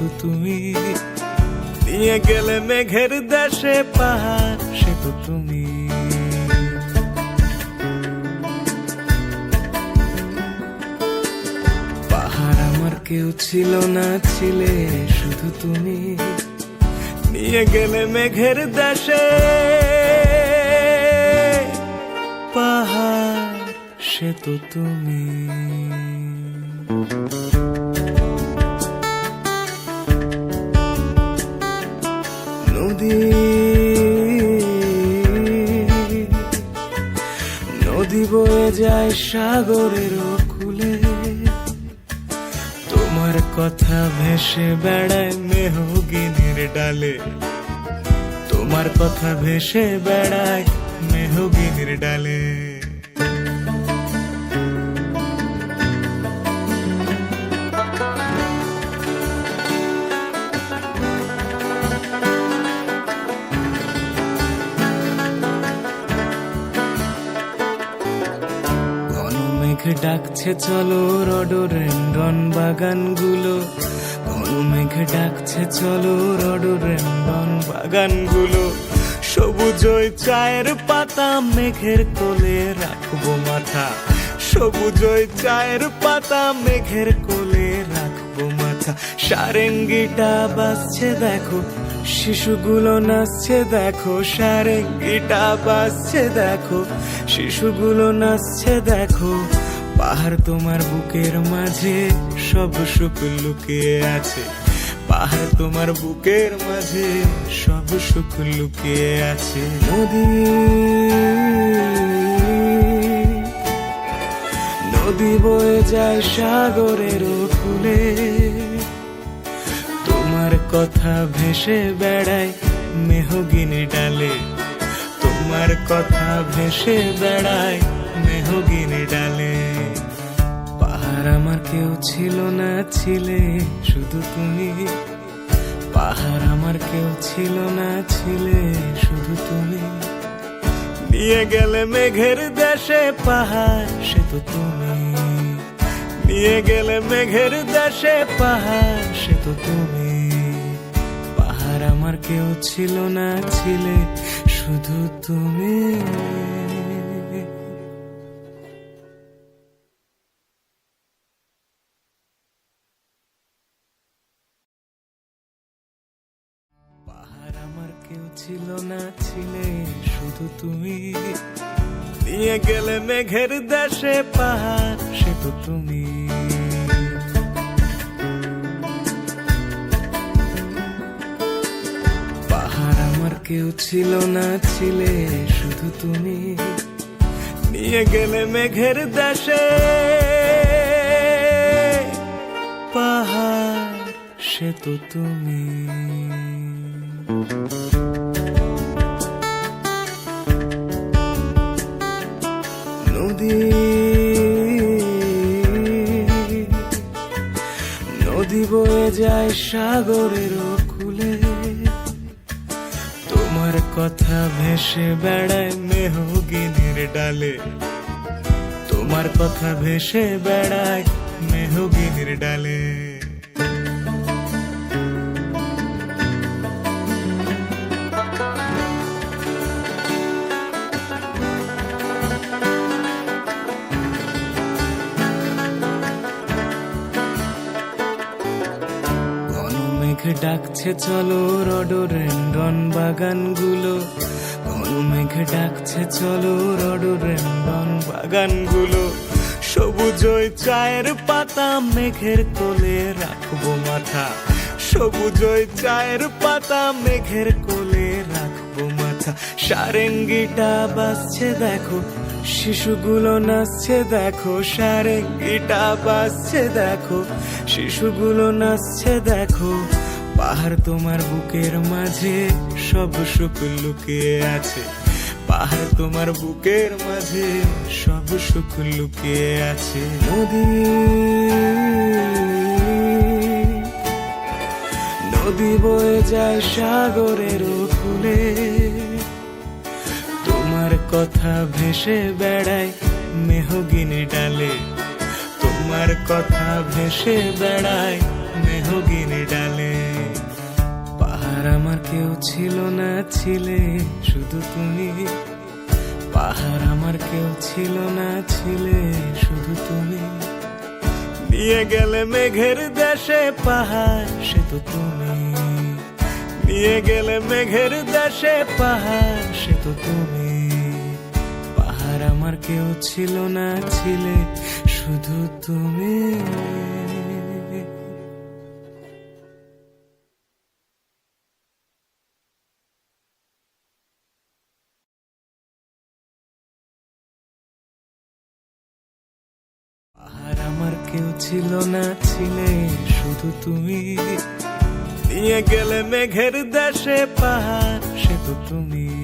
শুধু তুমি। নিয়ে গেলে মেঘের দেশে পাহাড় সে তো তুমি। পাহাড় আমার কেউ ছিল না, ছিলে শুধু তুমি। নিয়ে গেলে মেঘের দেশে পাহাড় সে তো তুমি। নদী বয়ে যায় সাগরের কূলে, তোমার কথা ভেসে বেড়ায় মেহগিনির ডালে। তোমার কথা ভেসে বেড়ায় মেহগিনির ডালে। মেঘ ডাকছে চলো রডোডেনড্রন বাগানগুলো। ঘন মেঘ ডাকছে চলো রডোডেনড্রন বাগানগুলো। সবুজ ওই চায়ের পাতা মেঘের কোলে রাখবো মাথা। সবুজ ওই চায়ের পাতা মেঘের কোলে রাখবো মাথা। সারেঙ্গিটা বাজছে দেখো, শিশুগুলো নাচছে দেখো। সারেঙ্গিটা বাজছে দেখো, শিশুগুলো নাচছে দেখো। পাহাড় তোমার বুকের মাঝে সব সুখ লুকিয়ে আছে। পাহাড় তোমার বুকের মাঝে সব সুখ লুকিয়ে আছে। নদী বয়ে যায় সাগরের কূলে, তোমার কথা ভেসে বেড়ায় মেহগিনি ডালে। তোমার কথা ভেসে বেড়ায় মেহগিনি ডালে। পাহাড় আমার কেউ ছিল না, ছিলে শুধু তুমি। পাহাড় আমার কেউ ছিল না, ছিলে শুধু তুমি। নিয়ে গেলে মেঘের দেশে পাহাড় সে তো তুমি। নিয়ে গেলে মেঘের দেশে পাহাড় সে তো তুমি। পাহাড় আমার কেউ ছিল না, ছিলে শুধু তুমি। পাহাড় আমার কেউ ছিল না, ছিলে শুধু তুমি। নিয়ে গেলে মেঘের দেশে পাহাড় সে তো তুমি। পাহাড় আমার কেউ ছিল না, ছিলে শুধু তুমি। নিয়ে গেলে মেঘের দেশে পাহাড় সে তো তুমি। নদী বয়ে যায় সাগরের কূলে, তোমার কথা ভেসে বেড়ায় মেহগিনির ডালে। তোমার কথা ভেসে বেড়ায় মেহগিনির ডালে। মেঘ ডাকছে চলো রডোডেনড্রন বাগানগুলো। ঘন মেঘ ডাকছে চলো রডোডেনড্রন বাগানগুলো। সবুজ ওই চায়ের পাতা মেঘের কোলে রাখবো মাথা। সবুজ ওই চায়ের পাতা মেঘের কোলে রাখবো মাথা। সারেঙ্গিটা বাজছে দেখো, শিশুগুলো নাচছে দেখো। সারেঙ্গিটা বাজছে দেখো, শিশুগুলো নাচছে দেখো। পাহাড় তোমার বুকের মাঝে সব সুখ লুকিয়ে আছে। পাহাড় তোমার বুকের মাঝে সব সুখ লুকিয়ে আছে। নদী বয়ে যায় সাগরের কূলে, তোমার কথা ভেসে বেড়ায় মেহগিনি ডালে। তোমার কথা ভেসে বেড়ায় মেহগিনি ডালে। কেউ ছিল না, ছিলে শুধু তুমি। পাহাড় আমার কেউ ছিল না, ছিলে শুধু তুমি। নিয়ে গেলে মেঘের দেশে পাহাড়, সে তো তুমি। নিয়ে গেলে মেঘের দেশে পাহাড়, সে তো তুমি। পাহাড় আমার কেউ ছিল না, ছিলে শুধু তুমি। পাহাড় আমার কেউ ছিল না, ছিলে শুধু তুমি। নিয়ে গেলে মেঘের দেশে পাহাড়, সে তো তুমি।